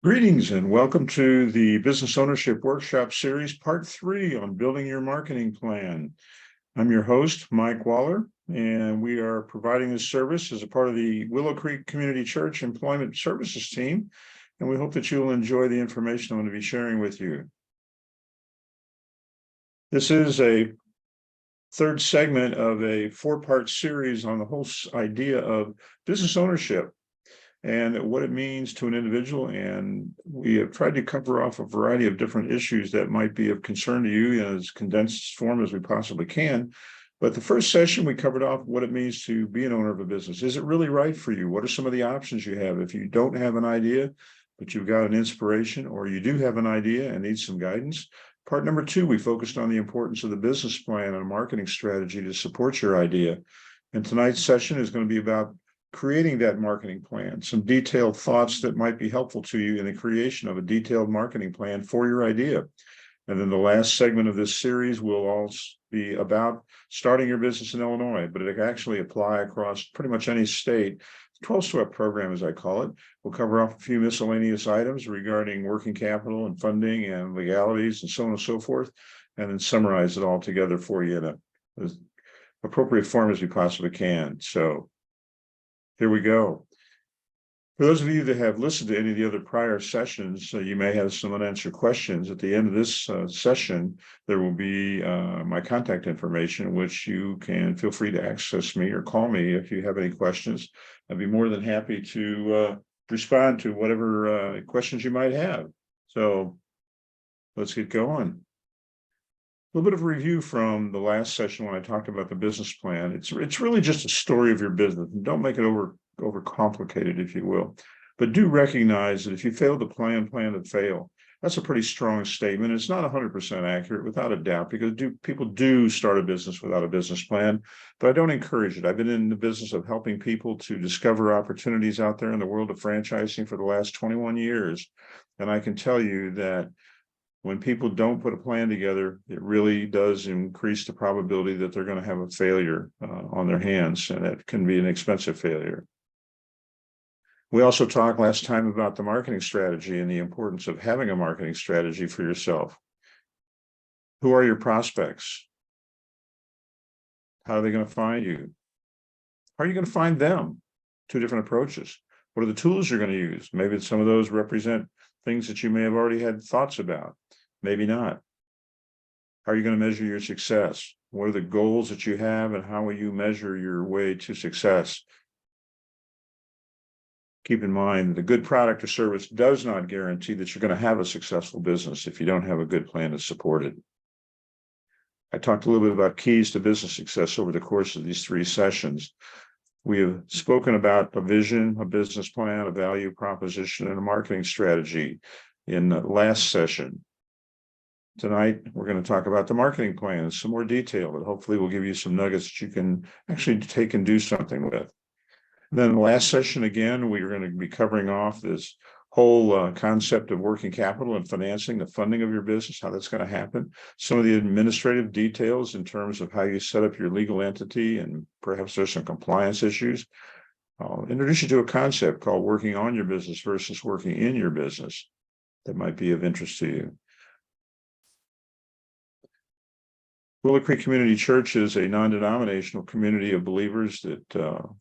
Greetings and welcome to the Business Ownership Workshop Series, Part 3 on Building Your Marketing Plan. I'm your host, Mike Waller, and we are providing this service as a part of the Willow Creek Community Church Employment Services team, and we hope that you'll enjoy the information I'm going to be sharing with you. This is a third segment of a four-part series on the whole idea of business ownership and what it means to an individual. And we have tried to cover off a variety of different issues that might be of concern to you in as condensed form as we possibly can. But the first session, we covered off what it means to be an owner of a business. Is it really right for you? What are some of the options you have? If you don't have an idea, but you've got an inspiration, or you do have an idea and need some guidance. Part number 2, we focused on the importance of the business plan and a marketing strategy to support your idea. And tonight's session is going to be about creating that marketing plan, some detailed thoughts that might be helpful to you in the creation of a detailed marketing plan for your idea. And then the last segment of this series will also be about starting your business in Illinois, but it can actually apply across pretty much any state. 12-step program, as I call it. We'll cover off a few miscellaneous items regarding working capital and funding and legalities and so on and so forth, and then summarize it all together for you in as appropriate form as we possibly can. So here we go. For those of you that have listened to any of the other prior sessions, you may have some unanswered questions. At the end of this session, there will be my contact information, which you can feel free to access me or call me if you have any questions. I'd be more than happy to respond to whatever questions you might have. So let's get going. A little bit of a review from the last session when I talked about the business plan. It's really just a story of your business. And don't make it overcomplicated, if you will. But do recognize that if you fail to plan to fail. That's a pretty strong statement. It's not 100% accurate, without a doubt, because people do start a business without a business plan. But I don't encourage it. I've been in the business of helping people to discover opportunities out there in the world of franchising for the last 21 years. And I can tell you that when people don't put a plan together, it really does increase the probability that they're going to have a failure on their hands, and that can be an expensive failure. We also talked last time about the marketing strategy and the importance of having a marketing strategy for yourself. Who are your prospects? How are they going to find you? How are you going to find them? 2 different approaches. What are the tools you're going to use? Maybe some of those represent things that you may have already had thoughts about. Maybe not. How are you going to measure your success? What are the goals that you have, and how will you measure your way to success? Keep in mind that a good product or service does not guarantee that you're going to have a successful business if you don't have a good plan to support it. I talked a little bit about keys to business success over the course of these 3 sessions. We have spoken about a vision, a business plan, a value proposition, and a marketing strategy in the last session. Tonight, we're going to talk about the marketing plan in some more detail that hopefully will give you some nuggets that you can actually take and do something with. And then the last session, again, we're going to be covering off this whole concept of working capital and financing, the funding of your business, how that's going to happen, some of the administrative details in terms of how you set up your legal entity, and perhaps there's some compliance issues. I'll introduce you to a concept called working on your business versus working in your business that might be of interest to you. Willow Creek Community Church is a non-denominational community of believers that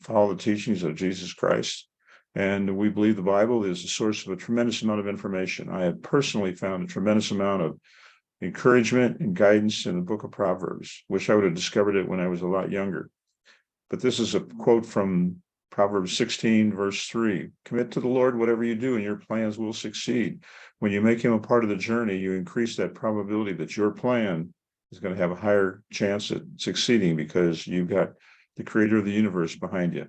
follow the teachings of Jesus Christ. And we believe the Bible is a source of a tremendous amount of information. I have personally found a tremendous amount of encouragement and guidance in the book of Proverbs. Wish I would have discovered it when I was a lot younger. But this is a quote from Proverbs 16, verse 3. Commit to the Lord whatever you do, and your plans will succeed. When you make him a part of the journey, you increase that probability that your plan is going to have a higher chance at succeeding because you've got the creator of the universe behind you.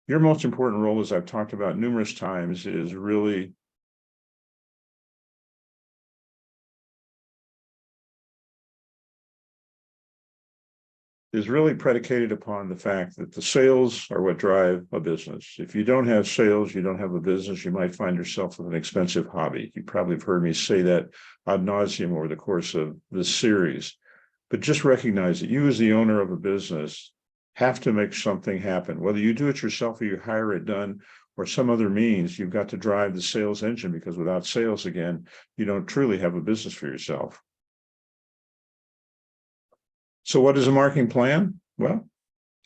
Your most important role, as I've talked about numerous times, is really predicated upon the fact that the sales are what drive a business. If you don't have sales, you don't have a business. You might find yourself with an expensive hobby. You probably have heard me say that ad nauseum over the course of this series. But just recognize that you, as the owner of a business, have to make something happen. Whether you do it yourself or you hire it done, or some other means. You've got to drive the sales engine, because without sales, again, you don't truly have a business for yourself. So what is a marketing plan? Well,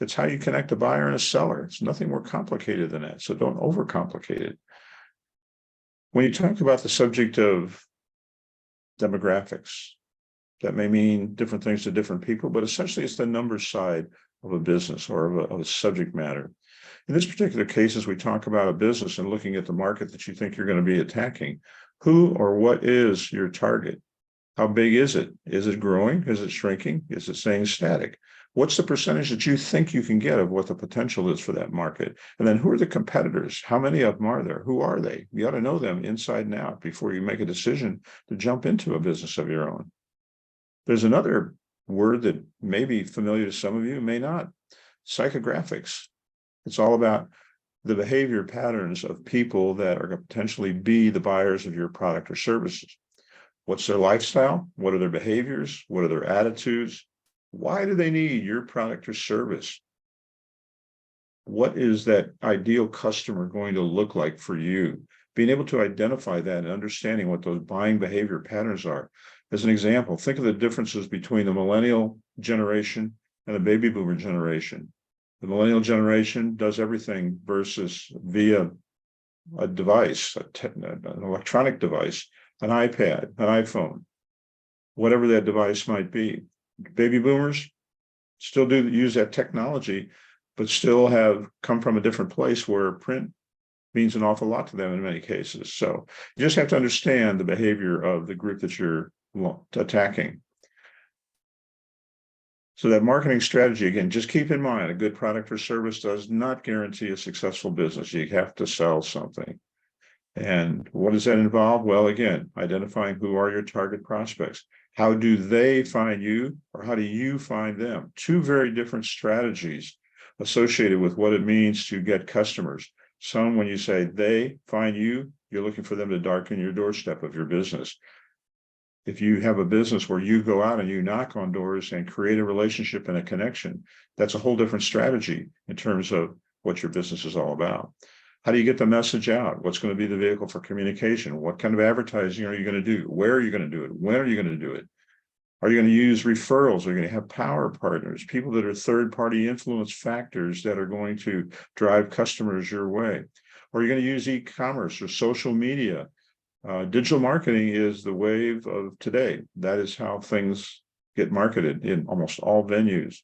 it's how you connect a buyer and a seller. It's nothing more complicated than that. So don't overcomplicate it. When you talk about the subject of demographics, that may mean different things to different people, but essentially it's the numbers side of a business or of a subject matter. In this particular case, as we talk about a business and looking at the market that you think you're going to be attacking, who or what is your target? How big is it? Is it growing? Is it shrinking? Is it staying static? What's the percentage that you think you can get of what the potential is for that market? And then who are the competitors? How many of them are there? Who are they? You ought to know them inside and out before you make a decision to jump into a business of your own. There's another word that may be familiar to some of you, may not. Psychographics. It's all about the behavior patterns of people that are going to potentially be the buyers of your product or services. What's their lifestyle? What are their behaviors? What are their attitudes? Why do they need your product or service? What is that ideal customer going to look like for you? Being able to identify that and understanding what those buying behavior patterns are. As an example, think of the differences between the millennial generation and the baby boomer generation. The millennial generation does everything versus via a device, an electronic device, an iPad, an iPhone, whatever that device might be. Baby boomers still do use that technology, but still have come from a different place where print means an awful lot to them in many cases. So you just have to understand the behavior of the group that you're attacking. So that marketing strategy, again, just keep in mind, a good product or service does not guarantee a successful business. You have to sell something. And what does that involve? Well, again, identifying who are your target prospects. How do they find you, or how do you find them? Two very different strategies associated with what it means to get customers. Some, when you say they find you, you're looking for them to darken your doorstep of your business. If you have a business where you go out and you knock on doors and create a relationship and a connection, that's a whole different strategy in terms of what your business is all about. How do you get the message out? What's going to be the vehicle for communication? What kind of advertising are you going to do? Where are you going to do it? When are you going to do it? Are you going to use referrals? Are you going to have power partners, people that are third-party influence factors that are going to drive customers your way? Or are you going to use e-commerce or social media? Digital marketing is the wave of today. That is how things get marketed in almost all venues.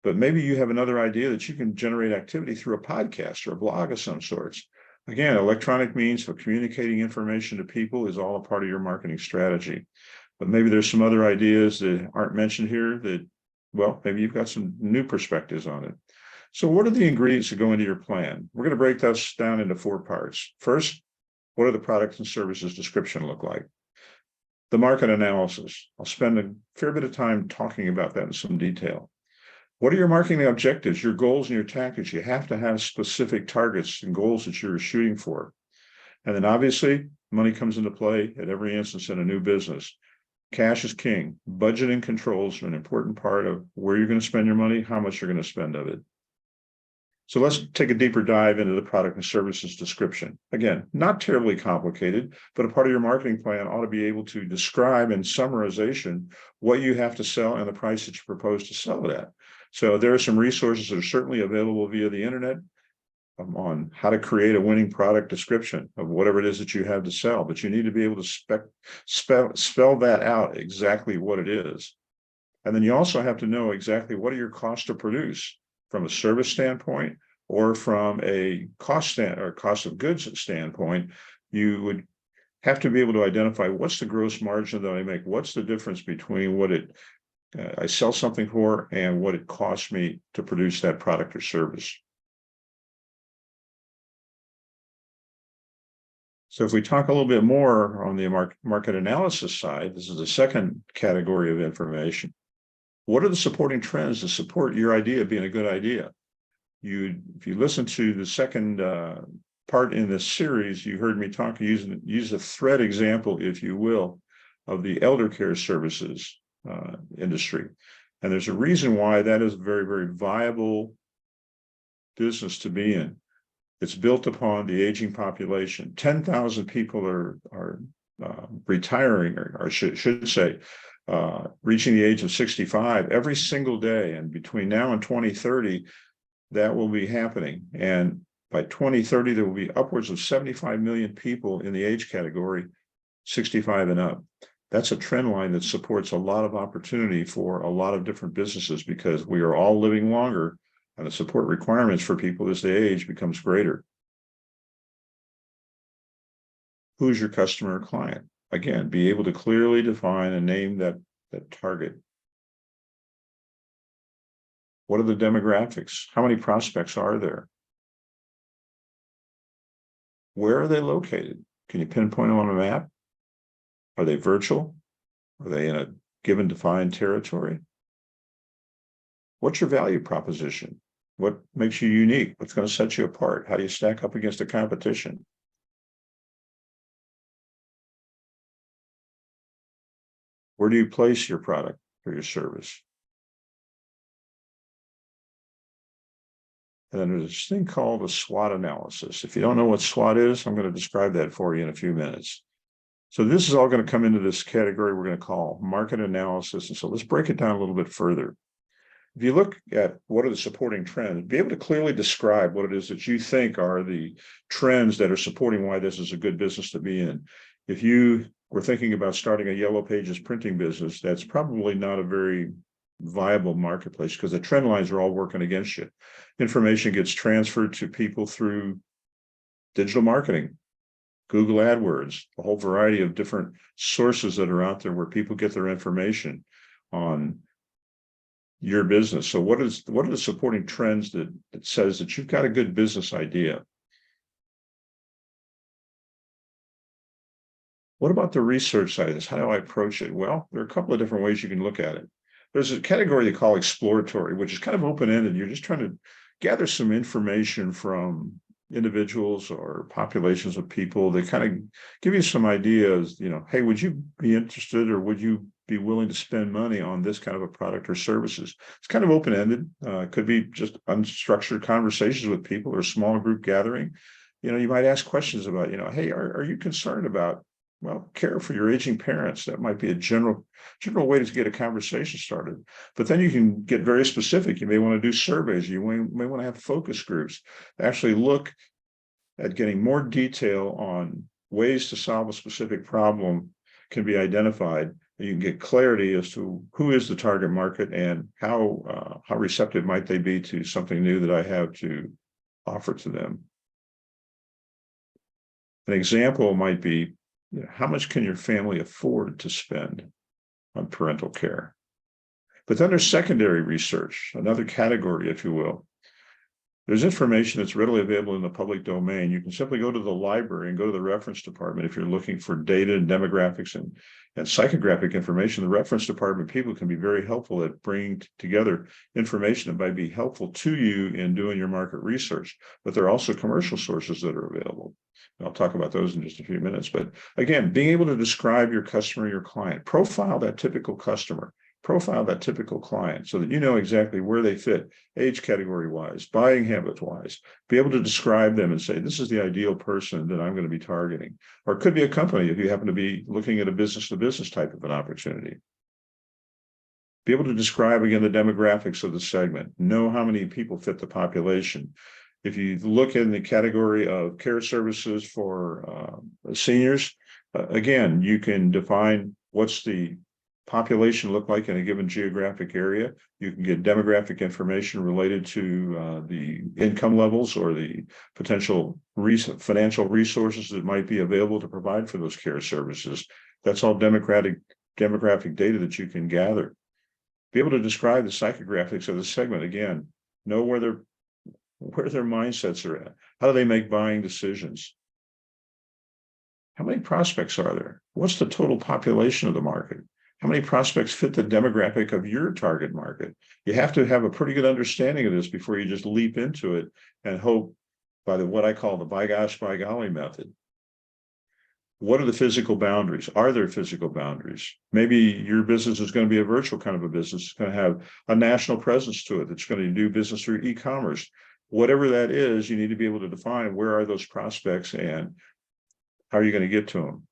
But maybe you have another idea that you can generate activity through a podcast or a blog of some sorts. Again, electronic means for communicating information to people is all a part of your marketing strategy. But maybe there's some other ideas that aren't mentioned here that, well, maybe you've got some new perspectives on it. So what are the ingredients that go into your plan? We're going to break this down into 4 parts. First, what do the products and services description look like? The market analysis. I'll spend a fair bit of time talking about that in some detail. What are your marketing objectives, your goals and your tactics? You have to have specific targets and goals that you're shooting for. And then obviously, money comes into play at every instance in a new business. Cash is king. Budgeting controls are an important part of where you're going to spend your money, how much you're going to spend of it. So let's take a deeper dive into the product and services description. Again, not terribly complicated, but a part of your marketing plan ought to be able to describe in summarization what you have to sell and the price that you propose to sell it at. So there are some resources that are certainly available via the internet on how to create a winning product description of whatever it is that you have to sell, but you need to be able to spell that out exactly what it is. And then you also have to know exactly what are your costs to produce from a service standpoint or from a cost of goods standpoint. You would have to be able to identify what's the gross margin that I make, what's the difference between what I sell something for and what it costs me to produce that product or service. So if we talk a little bit more on the market analysis side, this is the second category of information. What are the supporting trends to support your idea being a good idea? If you listen to the second part in this series, you heard me use a thread example, if you will, of the elder care services industry. And there's a reason why that is a very, very viable business to be in. It's built upon the aging population. 10,000 people are retiring, or should say, reaching the age of 65 every single day. And between now and 2030, that will be happening. And by 2030, there will be upwards of 75 million people in the age category 65 and up. That's a trend line that supports a lot of opportunity for a lot of different businesses, because we are all living longer and the support requirements for people as they age becomes greater. Who's your customer or client? Again, be able to clearly define and name that target. What are the demographics? How many prospects are there? Where are they located? Can you pinpoint them on a map? Are they virtual? Are they in a given defined territory? What's your value proposition? What makes you unique? What's going to set you apart? How do you stack up against the competition? Where do you place your product or your service? And then there's this thing called a SWOT analysis. If you don't know what SWOT is, I'm going to describe that for you in a few minutes. So this is all going to come into this category we're going to call market analysis. And so let's break it down a little bit further. If you look at what are the supporting trends, be able to clearly describe what it is that you think are the trends that are supporting why this is a good business to be in. If you were thinking about starting a Yellow Pages printing business, that's probably not a very viable marketplace, because the trend lines are all working against you. Information gets transferred to people through digital marketing, Google AdWords, a whole variety of different sources that are out there where people get their information on your business. So what are the supporting trends that says that you've got a good business idea? What about the research side of this? How do I approach it? Well, there are a couple of different ways you can look at it. There's a category they call exploratory, which is kind of open-ended. You're just trying to gather some information from individuals or populations of people. They kind of give you some ideas, hey, would you be interested, or would you be willing to spend money on this kind of a product or services? It's kind of open-ended. Could be just unstructured conversations with people or small group gathering. You might ask questions about, hey, are you concerned about, care for your aging parents? That might be a general way to get a conversation started. But then you can get very specific. You may want to do surveys. You may want to have focus groups. Actually look at getting more detail on ways to solve a specific problem can be identified. You can get clarity as to who is the target market and how receptive might they be to something new that I have to offer to them. An example might be, how much can your family afford to spend on parental care? But then there's secondary research, another category, if you will. There's information that's readily available in the public domain. You can simply go to the library and go to the reference department if you're looking for data and demographics and psychographic information. The reference department people can be very helpful at bringing together information that might be helpful to you in doing your market research. But there are also commercial sources that are available. I'll talk about those in just a few minutes. But again, being able to describe your customer, your client, profile that typical customer, profile that typical client so that you know exactly where they fit, age category wise, buying habit wise, be able to describe them and say, this is the ideal person that I'm going to be targeting. Or it could be a company if you happen to be looking at a business to business type of an opportunity. Be able to describe, again, the demographics of the segment, know how many people fit the population. If you look in the category of care services for seniors, again, you can define what's the population look like in a given geographic area. You can get demographic information related to the income levels or the potential financial resources that might be available to provide for those care services. That's all demographic data that you can gather. Be able to describe the psychographics of the segment. Again, know where their mindsets are at. How do they make buying decisions? How many prospects are there? What's the total population of the market? How many prospects fit the demographic of your target market? You have to have a pretty good understanding of this before you just leap into it and hope by what I call the by gosh, by golly method. What are the physical boundaries? Are there physical boundaries? Maybe your business is going to be a virtual kind of a business. It's going to have a national presence to it. It's going to do business through e-commerce. whatever that is, you need to be able to define where are those prospects and how are you going to get to them.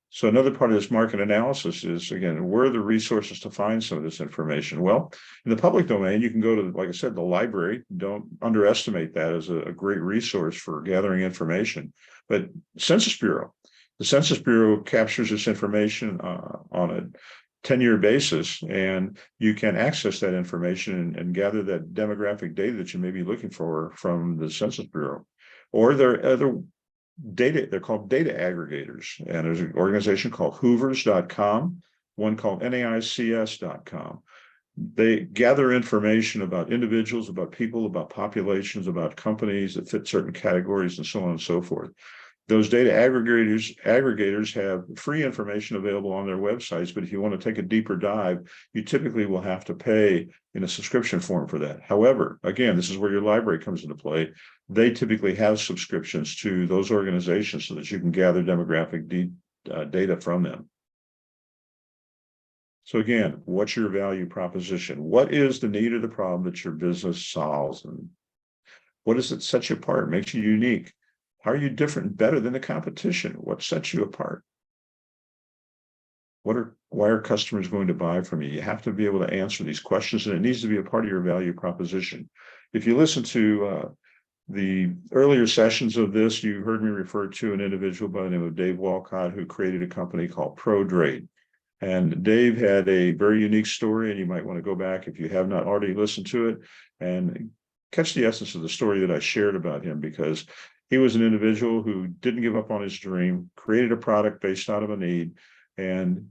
So another part of this market analysis is, again, where are the resources to find some of this information? Well, in the public domain, you can go to, like I said, the library. Don't underestimate that as a great resource for gathering information. But Census Bureau, the Census Bureau captures this information on a 10-year basis, and you can access that information and gather that demographic data that you may be looking for from the Census Bureau. Or there are other data, they're called data aggregators, and there's an organization called hoovers.com, one called naics.com. They gather information about individuals, about people, about populations, about companies that fit certain categories, and so on and so forth. Those data aggregators have free information available on their websites, but if you want to take a deeper dive, you typically will have to pay in a subscription form for that. However, again, this is where your library comes into play. They typically have subscriptions to those organizations so that you can gather demographic data from them. So again, what's your value proposition? What is the need or the problem that your business solves? And what does it set you apart, makes you unique? How are you different and better than the competition? What sets you apart? Why are customers going to buy from you? You have to be able to answer these questions, and it needs to be a part of your value proposition. If you listen to the earlier sessions of this, you heard me refer to an individual by the name of Dave Walcott, who created a company called ProDrade. And Dave had a very unique story, and you might want to go back if you have not already listened to it and catch the essence of the story that I shared about him, because he was an individual who didn't give up on his dream, created a product based out of a need, and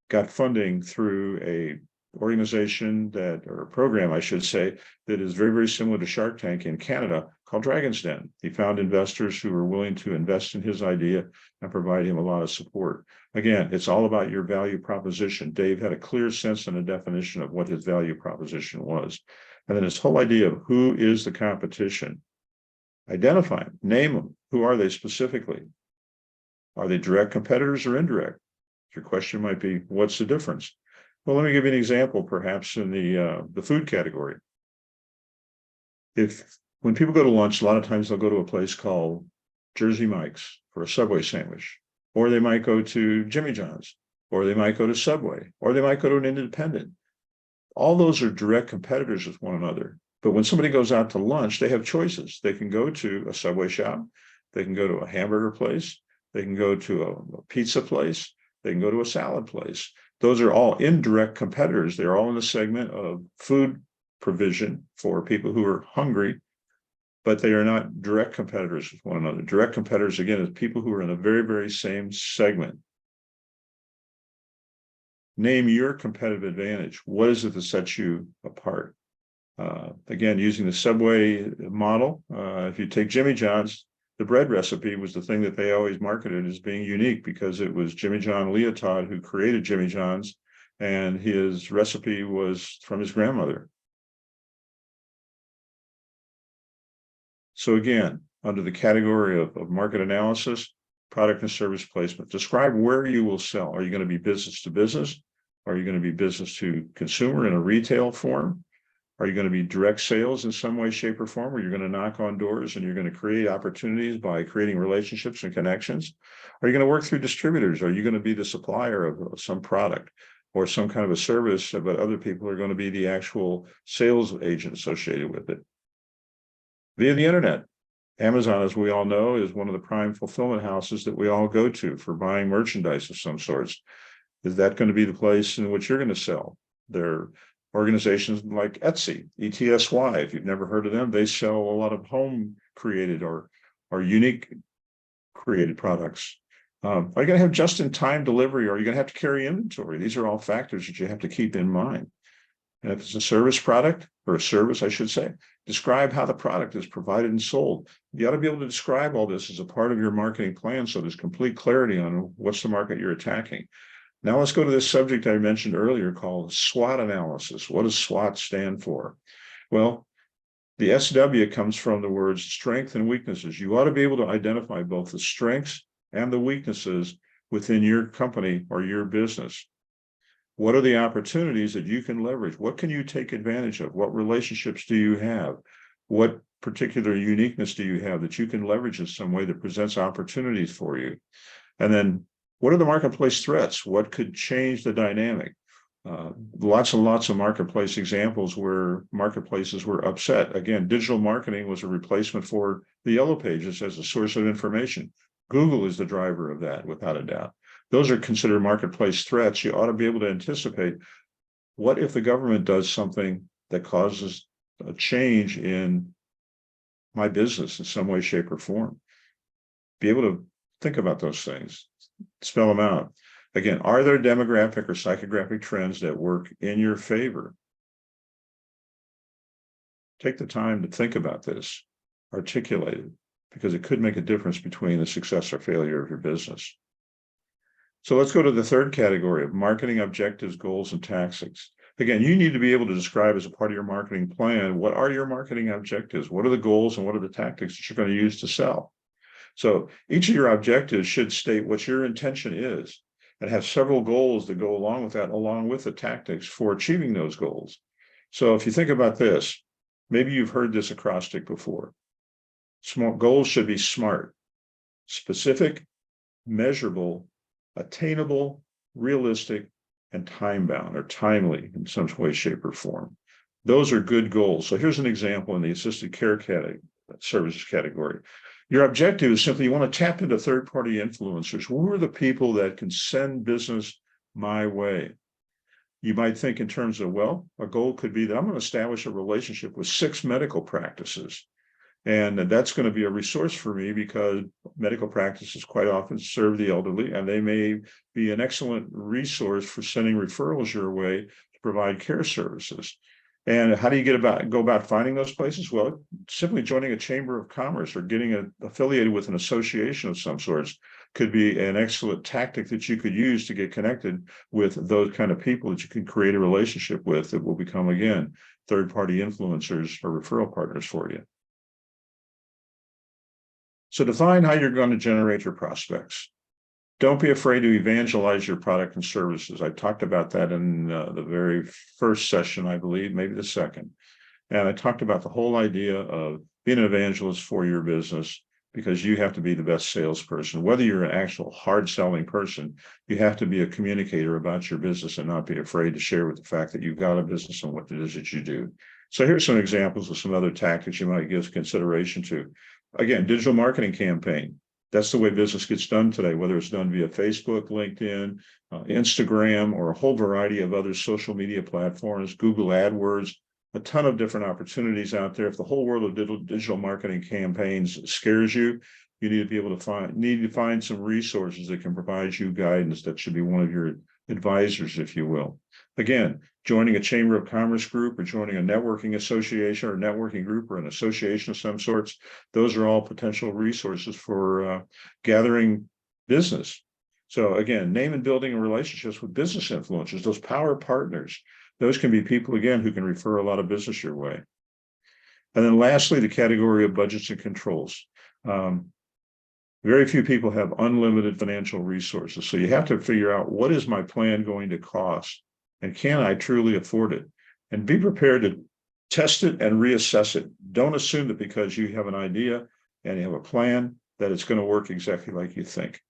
got funding through a organization or a program, I should say, that is very, very similar to Shark Tank in Canada, called Dragon's Den. He found investors who were willing to invest in his idea and provide him a lot of support. Again, it's all about your value proposition. Dave had a clear sense and a definition of what his value proposition was. And then this whole idea of who is the competition. Identify them, name them. Who are they specifically? Are they direct competitors or indirect? Your question might be, what's the difference? Well, let me give you an example, perhaps in the food category. When people go to lunch, a lot of times they'll go to a place called Jersey Mike's for a Subway sandwich, or they might go to Jimmy John's, or they might go to Subway, or they might go to an independent. All those are direct competitors with one another. But when somebody goes out to lunch, they have choices. They can go to a Subway shop, they can go to a hamburger place, they can go to a pizza place, they can go to a salad place. Those are all indirect competitors. They're all in the segment of food provision for people who are hungry, but they are not direct competitors with one another. Direct competitors, again, is people who are in the very, very same segment. Name your competitive advantage. What is it that sets you apart? Again, using the Subway model, if you take Jimmy John's, the bread recipe was the thing that they always marketed as being unique, because it was Jimmy John Leotard who created Jimmy John's, and his recipe was from his grandmother. So again, under the category of market analysis, product and service placement, describe where you will sell. Are you going to be business to business? Are you going to be business to consumer in a retail form? Are you going to be direct sales in some way, shape, or form, where you're going to knock on doors and you're going to create opportunities by creating relationships and connections? Are you going to work through distributors? Are you going to be the supplier of some product or some kind of a service, but other people are going to be the actual sales agent associated with it? Via the internet. Amazon, as we all know, is one of the prime fulfillment houses that we all go to for buying merchandise of some sorts. Is that going to be the place in which you're going to sell? There organizations like Etsy, ETSY, if you've never heard of them, they sell a lot of home created or unique created products. Are you going to have just-in-time delivery, or are you going to have to carry inventory? These are all factors that you have to keep in mind. And if it's a service product, or a service, I should say, describe how the product is provided and sold. You ought to be able to describe all this as a part of your marketing plan, so there's complete clarity on what's the market you're attacking. Now let's go to this subject I mentioned earlier called SWOT analysis. What does SWOT stand for? Well, the SW comes from the words strength and weaknesses. You ought to be able to identify both the strengths and the weaknesses within your company or your business. What are the opportunities that you can leverage? What can you take advantage of? What relationships do you have? What particular uniqueness do you have that you can leverage in some way that presents opportunities for you? And then what are the marketplace threats? What could change the dynamic? Lots and lots of marketplace examples where marketplaces were upset. Again, digital marketing was a replacement for the yellow pages as a source of information. Google is the driver of that, without a doubt. Those are considered marketplace threats. You ought to be able to anticipate, what if the government does something that causes a change in my business in some way, shape, or form? Be able to think about those things, spell them out. Again, are there demographic or psychographic trends that work in your favor? Take the time to think about this, articulate it, because it could make a difference between the success or failure of your business. So let's go to the third category of marketing objectives, goals, and tactics. Again, you need to be able to describe as a part of your marketing plan, what are your marketing objectives? What are the goals and what are the tactics that you're going to use to sell? So each of your objectives should state what your intention is and have several goals that go along with that, along with the tactics for achieving those goals. So if you think about this, maybe you've heard this acrostic before. Small goals should be SMART: specific, measurable, attainable, realistic, and time-bound or timely in some way, shape, or form. Those are good goals. So here's an example in the assisted care services category. Your objective is simply you want to tap into third-party influencers. Who are the people that can send business my way? You might think in terms of, well, a goal could be that I'm going to establish a relationship with 6 medical practices. And that's going to be a resource for me because medical practices quite often serve the elderly, and they may be an excellent resource for sending referrals your way to provide care services. And how do you go about finding those places? Well, simply joining a chamber of commerce or getting affiliated with an association of some sorts could be an excellent tactic that you could use to get connected with those kind of people that you can create a relationship with that will become, again, third-party influencers or referral partners for you. So define how you're going to generate your prospects. Don't be afraid to evangelize your product and services. I talked about that in the very first session, I believe, maybe the second. And I talked about the whole idea of being an evangelist for your business, because you have to be the best salesperson. Whether you're an actual hard selling person, you have to be a communicator about your business and not be afraid to share with the fact that you've got a business and what it is that you do. So here's some examples of some other tactics you might give consideration to. Again, digital marketing campaign. That's the way business gets done today, whether it's done via Facebook, LinkedIn, Instagram, or a whole variety of other social media platforms, Google AdWords, a ton of different opportunities out there. If the whole world of digital marketing campaigns scares you, you need to be able to find some resources that can provide you guidance. That should be one of your advisors, if you will. Again, joining a chamber of commerce group or joining a networking association or networking group or an association of some sorts, those are all potential resources for gathering business. So again, name and building relationships with business influencers, those power partners. Those can be people, again, who can refer a lot of business your way. And then lastly, the category of budgets and controls. Very few people have unlimited financial resources. So you have to figure out, what is my plan going to cost? And can I truly afford it? And be prepared to test it and reassess it. Don't assume that because you have an idea and you have a plan that it's going to work exactly like you think.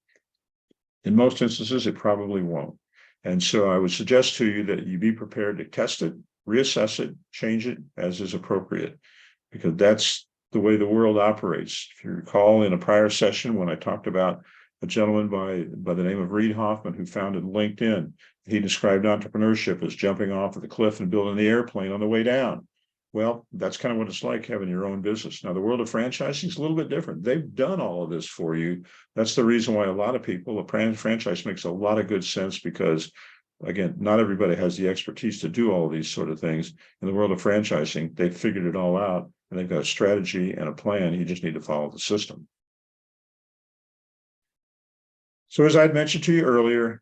In most instances, it probably won't. And so I would suggest to you that you be prepared to test it, reassess it, change it as is appropriate, because that's the way the world operates. If you recall in a prior session when I talked about a gentleman by the name of Reid Hoffman who founded LinkedIn, he described entrepreneurship as jumping off of the cliff and building the airplane on the way down. Well, that's kind of what it's like having your own business. Now, the world of franchising is a little bit different. They've done all of this for you. That's the reason why a lot of people, a franchise makes a lot of good sense, because, again, not everybody has the expertise to do all of these sort of things. In the world of franchising, they've figured it all out, and they've got a strategy and a plan. You just need to follow the system. So as I'd mentioned to you earlier,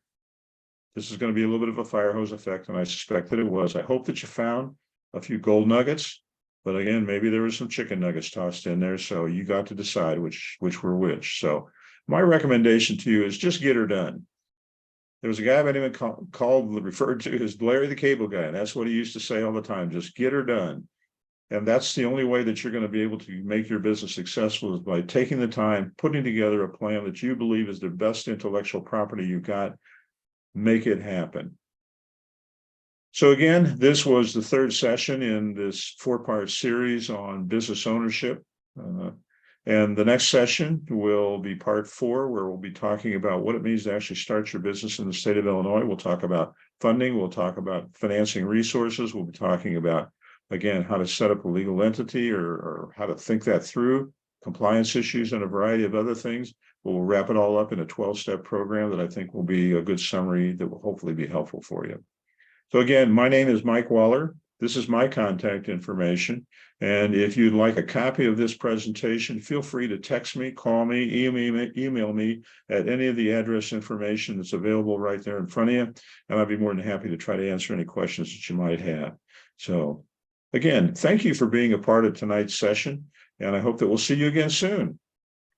this is going to be a little bit of a fire hose effect, and I suspect that it was. I hope that you found a few gold nuggets, but again, maybe there was some chicken nuggets tossed in there, so you got to decide which were which. So my recommendation to you is just get her done. There was a guy by the name referred to as Larry the Cable Guy, and that's what he used to say all the time: just get her done. And that's the only way that you're going to be able to make your business successful, is by taking the time, putting together a plan that you believe is the best intellectual property you've got. Make it happen. So again, this was the third session in this 4-part series on business ownership. And the next session will be part 4, where we'll be talking about what it means to actually start your business in the state of Illinois. We'll talk about funding. We'll talk about financing resources. We'll be talking about, again, how to set up a legal entity, or how to think that through, compliance issues, and a variety of other things. We'll wrap it all up in a 12-step program that I think will be a good summary that will hopefully be helpful for you. So again, my name is Mike Waller. This is my contact information. And if you'd like a copy of this presentation, feel free to text me, call me, email me at any of the address information that's available right there in front of you. And I'd be more than happy to try to answer any questions that you might have. So again, thank you for being a part of tonight's session. And I hope that we'll see you again soon.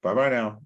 Bye-bye now.